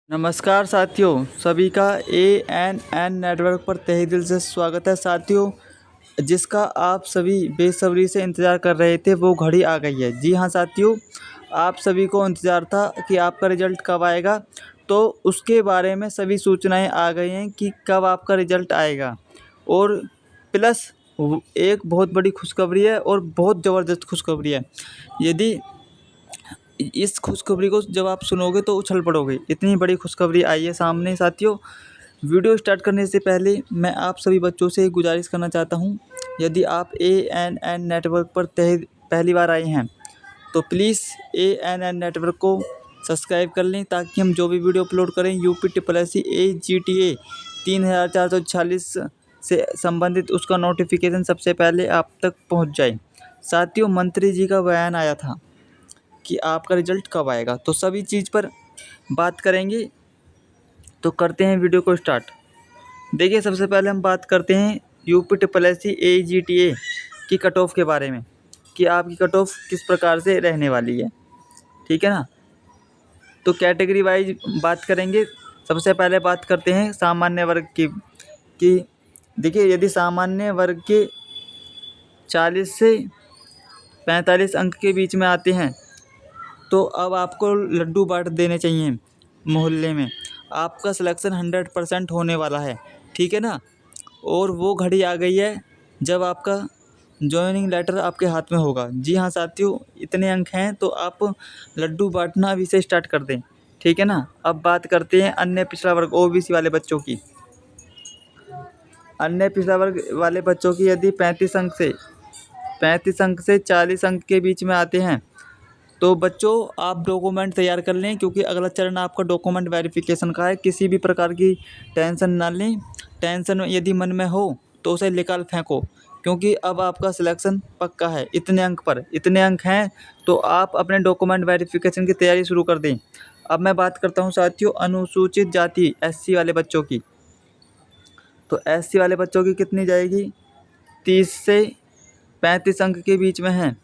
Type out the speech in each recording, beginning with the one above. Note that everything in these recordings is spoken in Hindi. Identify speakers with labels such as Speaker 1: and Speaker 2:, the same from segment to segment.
Speaker 1: नमस्कार साथियों, सभी का एएनएन नेटवर्क पर तहे दिल से स्वागत है। साथियों, जिसका आप सभी बेसब्री से इंतज़ार कर रहे थे वो घड़ी आ गई है। जी हाँ साथियों, आप सभी को इंतज़ार था कि आपका रिज़ल्ट कब आएगा, तो उसके बारे में सभी सूचनाएं आ गई हैं कि कब आपका रिज़ल्ट आएगा। और प्लस एक बहुत बड़ी खुशखबरी है और बहुत ज़बरदस्त खुशखबरी है। यदि इस खुशखबरी को जब आप सुनोगे तो उछल पड़ोगे, इतनी बड़ी खुशखबरी आई है सामने। साथियों, वीडियो स्टार्ट करने से पहले मैं आप सभी बच्चों से एक गुजारिश करना चाहता हूं, यदि आप एएनएन नेटवर्क पर पहली बार आए हैं तो प्लीज़ एएनएन नेटवर्क को सब्सक्राइब कर लें, ताकि हम जो भी वीडियो अपलोड करें UP triple S C AGTA 3446 से संबंधित उसका नोटिफिकेशन सबसे पहले आप तक पहुंच जाए। साथियों, मंत्री जी का बयान आया था कि आपका रिज़ल्ट कब आएगा, तो सभी चीज़ पर बात करेंगे। तो करते हैं वीडियो को स्टार्ट। देखिए, सबसे पहले हम बात करते हैं UP triple S C AGTA की कट ऑफ के बारे में, कि आपकी कट ऑफ किस प्रकार से रहने वाली है। ठीक है ना। तो कैटेगरी वाइज बात करेंगे। सबसे पहले बात करते हैं सामान्य वर्ग की कि देखिए, यदि सामान्य वर्ग के 40 से 45 अंक के बीच में आते हैं तो अब आपको लड्डू बांट देने चाहिए मोहल्ले में। आपका सिलेक्शन 100% होने वाला है। ठीक है ना। और वो घड़ी आ गई है जब आपका जॉइनिंग लेटर आपके हाथ में होगा। जी हाँ साथियों, इतने अंक हैं तो आप लड्डू बांटना अभी से स्टार्ट कर दें। ठीक है ना। अब बात करते हैं अन्य पिछड़ा वर्ग OBC वाले बच्चों की। अन्य पिछड़ा वर्ग वाले बच्चों की यदि 35 अंक से 40 अंक के बीच में आते हैं तो बच्चों आप डॉक्यूमेंट तैयार कर लें, क्योंकि अगला चरण आपका डॉक्यूमेंट वेरिफिकेशन का है। किसी भी प्रकार की टेंशन ना लें। टेंशन यदि मन में हो तो उसे निकाल फेंको, क्योंकि अब आपका सिलेक्शन पक्का है। इतने अंक हैं तो आप अपने डॉक्यूमेंट वेरिफिकेशन की तैयारी शुरू कर दें। अब मैं बात करता हूं साथियों अनुसूचित जाति SC वाले बच्चों की। तो SC वाले बच्चों की कितनी जाएगी, 30 से 35 अंक के बीच में है।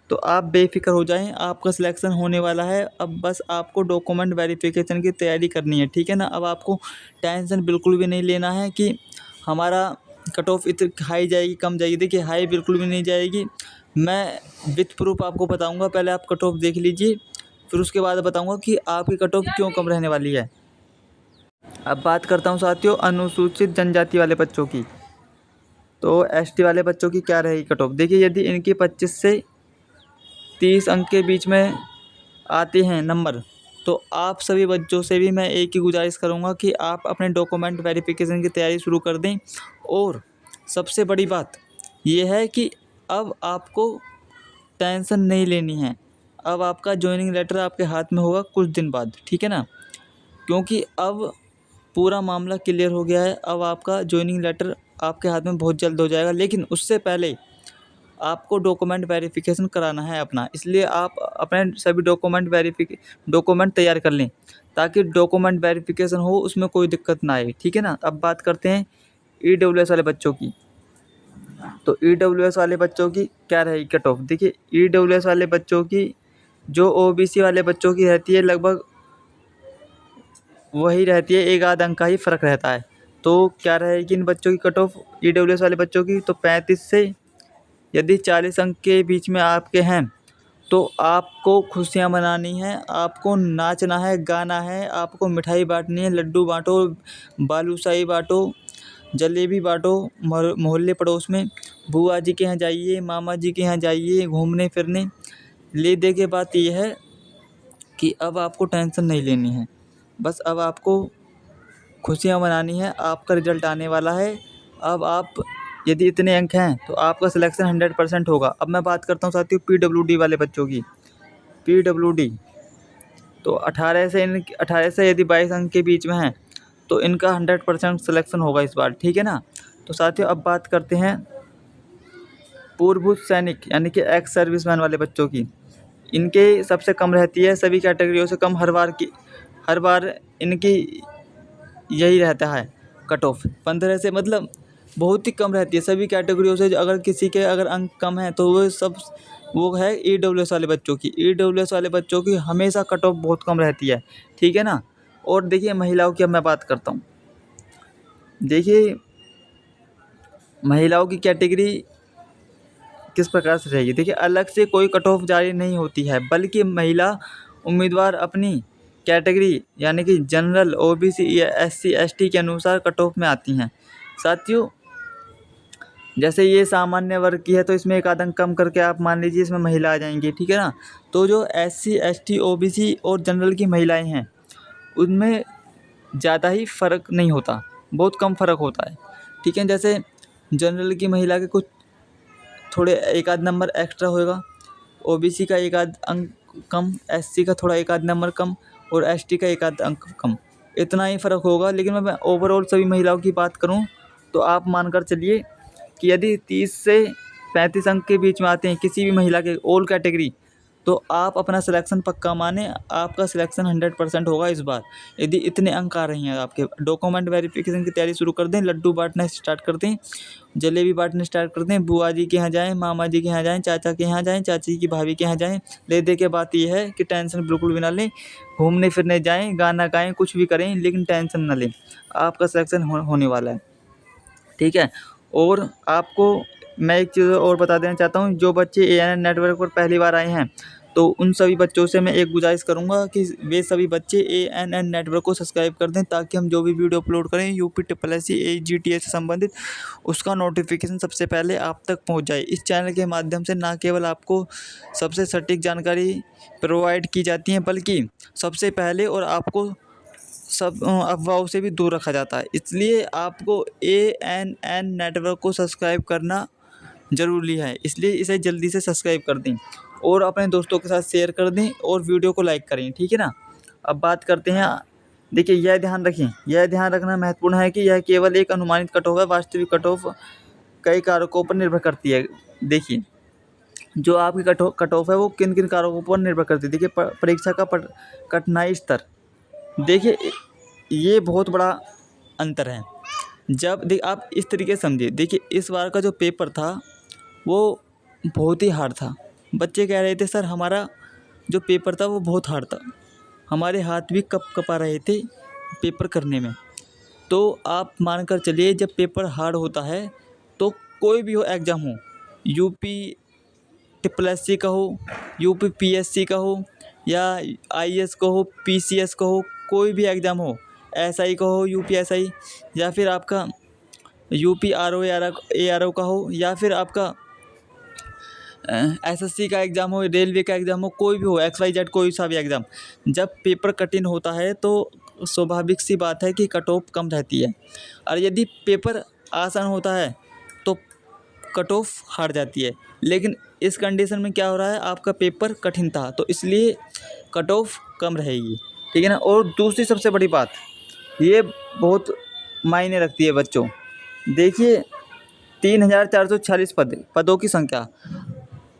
Speaker 1: तो आप बेफिक्र हो जाएं, आपका सिलेक्शन होने वाला है। अब बस आपको डॉक्यूमेंट वेरिफिकेशन की तैयारी करनी है। ठीक है ना। अब आपको टेंशन बिल्कुल भी नहीं लेना है कि हमारा कट ऑफ इतनी हाई जाएगी कम जाएगी। देखिए, हाई बिल्कुल भी नहीं जाएगी। मैं विथ प्रूफ आपको बताऊंगा। पहले आप कट ऑफ देख लीजिए, फिर उसके बाद बताऊंगा कि आपकी कट ऑफ क्यों कम रहने वाली है। अब बात करता हूँ साथियों अनुसूचित जनजाति वाले बच्चों की। तो ST वाले बच्चों की क्या रहेगी कट ऑफ। देखिए, यदि इनकी 25 से 30 अंक के बीच में आते हैं नंबर, तो आप सभी बच्चों से भी मैं एक ही गुजारिश करूंगा कि आप अपने डॉक्यूमेंट वेरिफिकेशन की तैयारी शुरू कर दें। और सबसे बड़ी बात यह है कि अब आपको टेंशन नहीं लेनी है। अब आपका जॉइनिंग लेटर आपके हाथ में होगा कुछ दिन बाद। ठीक है ना। क्योंकि अब पूरा मामला क्लियर हो गया है। अब आपका जॉइनिंग लेटर आपके हाथ में बहुत जल्द हो जाएगा, लेकिन उससे पहले आपको डॉक्यूमेंट वेरिफिकेशन कराना है अपना। इसलिए आप अपने सभी डॉक्यूमेंट तैयार कर लें, ताकि डॉक्यूमेंट वेरिफिकेशन हो उसमें कोई दिक्कत ना आए। ठीक है ना। अब बात करते हैं EWS वाले बच्चों की। तो EWS वाले बच्चों की क्या रहेगी कट ऑफ। देखिए, EWS वाले बच्चों की जो OBC वाले बच्चों की रहती है लगभग वही रहती है, एक आध अंक का ही फ़र्क रहता है। तो क्या रहेगी इन बच्चों की कट ऑफ EWS वाले बच्चों की, तो 35 से यदि 40 अंक के बीच में आपके हैं तो आपको खुशियाँ मनानी हैं, आपको नाचना है, गाना है, आपको मिठाई बांटनी है। लड्डू बांटो, बालूशाही बांटो, जलेबी बांटो, मोहल्ले पड़ोस में बुआ जी के यहाँ जाइए, मामा जी के यहाँ जाइए घूमने फिरने। ले दे के बात यह है कि अब आपको टेंशन नहीं लेनी है। बस अब आपको खुशियाँ मनानी है। आपका रिज़ल्ट आने वाला है। अब आप यदि इतने अंक हैं तो आपका सिलेक्शन 100% होगा। अब मैं बात करता हूँ साथियों PWD वाले बच्चों की। PWD तो 18 से यदि 22 अंक के बीच में हैं तो इनका 100% सिलेक्शन होगा इस बार। ठीक है ना। तो साथियों अब बात करते हैं पूर्व सैनिक यानी कि एक्स सर्विसमैन वाले बच्चों की। इनके सबसे कम रहती है, सभी कैटेगरियों से कम। हर बार इनकी यही रहता है कट ऑफ 15 से, मतलब बहुत ही कम रहती है सभी कैटेगरियों से। अगर किसी के अगर अंक कम हैं तो वो है EWS वाले बच्चों की। EWS वाले बच्चों की हमेशा कट ऑफ बहुत कम रहती है। ठीक है ना। और देखिए महिलाओं की अब मैं बात करता हूँ। देखिए महिलाओं की कैटेगरी किस प्रकार से रहेगी। देखिए अलग से कोई कट ऑफ जारी नहीं होती है, बल्कि महिला उम्मीदवार अपनी कैटेगरी यानी कि जनरल, ओबीसी या एससी एसटी के अनुसार कट ऑफ में आती हैं। साथियों जैसे ये सामान्य वर्ग की है तो इसमें एक आध अंक कम करके आप मान लीजिए इसमें महिला आ जाएंगी, ठीक है ना। तो जो एससी एसटी ओबीसी और जनरल की महिलाएं हैं उनमें ज़्यादा ही फ़र्क नहीं होता, बहुत कम फ़र्क होता है, ठीक है। जैसे जनरल की महिला के कुछ थोड़े एक आध नंबर एक्स्ट्रा होएगा, ओबीसी का एक आध अंक कम, एससी का थोड़ा एक आध नंबर कम और एसटी का एक आध अंक कम, इतना ही फ़र्क होगा। लेकिन मैं ओवरऑल सभी महिलाओं की बात करूं तो आप मानकर चलिए कि यदि 30 से 35 अंक के बीच में आते हैं किसी भी महिला के ऑल कैटेगरी, तो आप अपना सिलेक्शन पक्का माने, आपका सिलेक्शन 100% होगा इस बार। यदि इतने अंक आ रही हैं आपके, डॉक्यूमेंट वेरिफिकेशन की तैयारी शुरू कर दें, लड्डू बांटना स्टार्ट कर दें, जलेबी बांटना स्टार्ट कर दें, बुआ जी के यहाँ जाएँ, मामा जी के यहाँ जाएँ, चाचा के यहाँ जाएँ, चाची की भाभी के यहाँ जाएँ। ले दे के बात ये है कि टेंशन बिल्कुल भी ना लें, घूमने फिरने जाएँ, गाना गाएँ, कुछ भी करें, लेकिन टेंशन ना लें, आपका सिलेक्शन होने वाला है, ठीक है। और आपको मैं एक चीज़ और बता देना चाहता हूँ, जो बच्चे एएनएन नेटवर्क पर पहली बार आए हैं तो उन सभी बच्चों से मैं एक गुजारिश करूँगा कि वे सभी बच्चे एएनएन नेटवर्क को सब्सक्राइब कर दें, ताकि हम जो भी वीडियो अपलोड करें यूपी ट्रिपल एजीटीए से संबंधित उसका नोटिफिकेशन सबसे पहले आप तक पहुँच जाए। इस चैनल के माध्यम से ना केवल आपको सबसे सटीक जानकारी प्रोवाइड की जाती है, बल्कि सबसे पहले और आपको सब अफवाहों से भी दूर रखा जाता है। इसलिए आपको एएनएन नेटवर्क को सब्सक्राइब करना ज़रूरी है, इसलिए इसे जल्दी से सब्सक्राइब कर दें और अपने दोस्तों के साथ शेयर कर दें और वीडियो को लाइक करें, ठीक है ना। अब बात करते हैं, देखिए यह ध्यान रखें, यह ध्यान रखना महत्वपूर्ण है कि यह केवल एक अनुमानित कट ऑफ है, वास्तविक कट ऑफ कई कारकों पर निर्भर करती है। देखिए जो आपकी कट ऑफ है वो किन किन कारकों पर निर्भर करती है। देखिए परीक्षा का कठिनाई स्तर, देखिए ये बहुत बड़ा अंतर है। जब आप इस तरीके से समझिए, देखिए इस बार का जो पेपर था वो बहुत ही हार्ड था। बच्चे कह रहे थे सर हमारा जो पेपर था वो बहुत हार्ड था, हमारे हाथ भी कपा रहे थे पेपर करने में। तो आप मानकर चलिए जब पेपर हार्ड होता है तो कोई भी हो एग्ज़ाम हो, यूपी ट्रिपल एससी का हो, यूपी पीएससी का हो, या आईएएस का हो, पीसीएस का हो, कोई भी एग्ज़ाम हो, एसआई का हो, यूपीएसआई, या फिर आपका यूपी आरओ एआरओ का हो, या फिर आपका एसएससी का एग्ज़ाम हो, रेलवे का एग्ज़ाम हो, कोई भी हो, XYZ कोई सा भी एग्ज़ाम, जब पेपर कठिन होता है तो स्वाभाविक सी बात है कि कट ऑफ कम रहती है, और यदि पेपर आसान होता है तो कट ऑफ हार जाती है। लेकिन इस कंडीशन में क्या हो रहा है, आपका पेपर कठिन था तो इसलिए कट ऑफ कम रहेगी, ठीक है ना। और दूसरी सबसे बड़ी बात, ये बहुत मायने रखती है बच्चों, देखिए 3446 पदों की संख्या,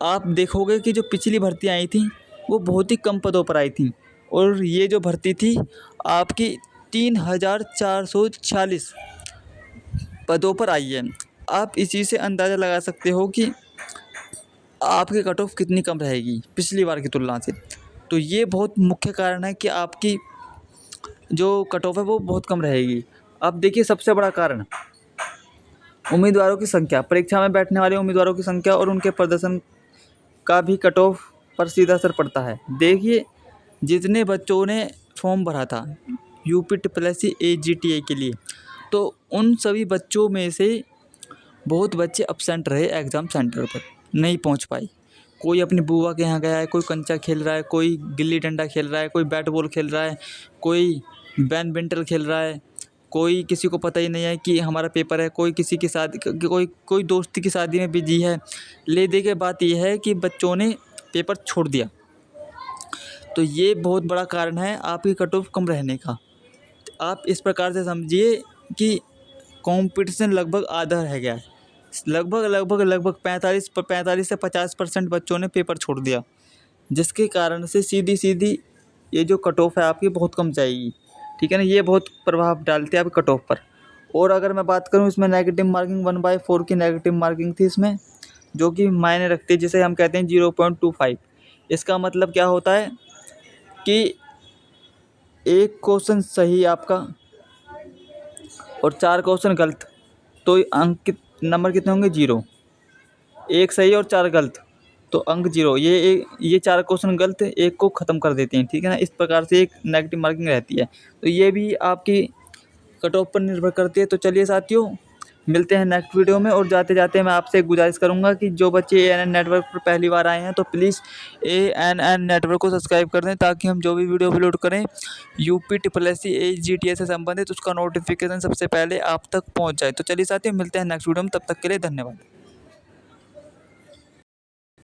Speaker 1: आप देखोगे कि जो पिछली भर्तियाँ आई थी वो बहुत ही कम पदों पर आई थी, और ये जो भर्ती थी आपकी 3446 पदों पर आई है। आप इसी से अंदाज़ा लगा सकते हो कि आपकी कट ऑफ कितनी कम रहेगी पिछली बार की तुलना से। तो ये बहुत मुख्य कारण है कि आपकी जो कट ऑफ है वो बहुत कम रहेगी। अब देखिए सबसे बड़ा कारण उम्मीदवारों की संख्या, परीक्षा में बैठने वाले उम्मीदवारों की संख्या और उनके प्रदर्शन का भी कट ऑफ पर सीधा असर पड़ता है। देखिए जितने बच्चों ने फॉर्म भरा था यूपी ट्रिपल एससी एजीटीए के लिए, तो उन सभी बच्चों में से बहुत बच्चे अब्सेंट रहे, एग्ज़ाम सेंटर पर नहीं पहुंच पाए। कोई अपनी बुआ के यहाँ गया है, कोई कंचा खेल रहा है, कोई गिल्ली डंडा खेल रहा है, कोई बैट बॉल खेल रहा है, कोई बैडमिंटन खेल रहा है, कोई किसी को पता ही नहीं है कि हमारा पेपर है, कोई किसी की शादी, कोई दोस्त की शादी में बिजी है। ले दे के बात यह है कि बच्चों ने पेपर छोड़ दिया, तो ये बहुत बड़ा कारण है आपकी कट ऑफ कम रहने का। आप इस प्रकार से समझिए कि कंपटीशन लगभग आधा रह गया है, लगभग 45 से 50% बच्चों ने पेपर छोड़ दिया, जिसके कारण से सीधी ये जो कट ऑफ है आपकी बहुत कम जाएगी, ठीक है ना। ये बहुत प्रभाव डालती है आपकी कट ऑफ पर। और अगर मैं बात करूँ इसमें नेगेटिव मार्किंग 1/4 की नेगेटिव मार्किंग थी इसमें, जो कि मायने रखती है, जिसे हम कहते हैं 0.25। इसका मतलब क्या होता है कि एक क्वेश्चन सही आपका और 4 क्वेश्चन गलत, तो नंबर कितने होंगे? 0। एक सही और 4 गलत, तो अंक 0। ये 4 क्वेश्चन गलत, एक को ख़त्म कर देते हैं, ठीक है ना। इस प्रकार से एक नेगेटिव मार्किंग रहती है। तो ये भी आपकी कट ऑफ पर निर्भर करती है। तो चलिए साथियों, मिलते हैं नेक्स्ट वीडियो में। और जाते जाते मैं आपसे एक गुजारिश करूंगा कि जो बच्चे ANN नेटवर्क पर पहली बार आए हैं तो प्लीज़ ANN नेटवर्क को सब्सक्राइब कर दें, ताकि हम जो भी वीडियो अपलोड करें UPSSC AGTS से संबंधित, उसका नोटिफिकेशन सबसे पहले आप तक पहुंच जाए। तो चलिए साथियों, मिलते हैं नेक्स्ट वीडियो में, तब तक के लिए धन्यवाद।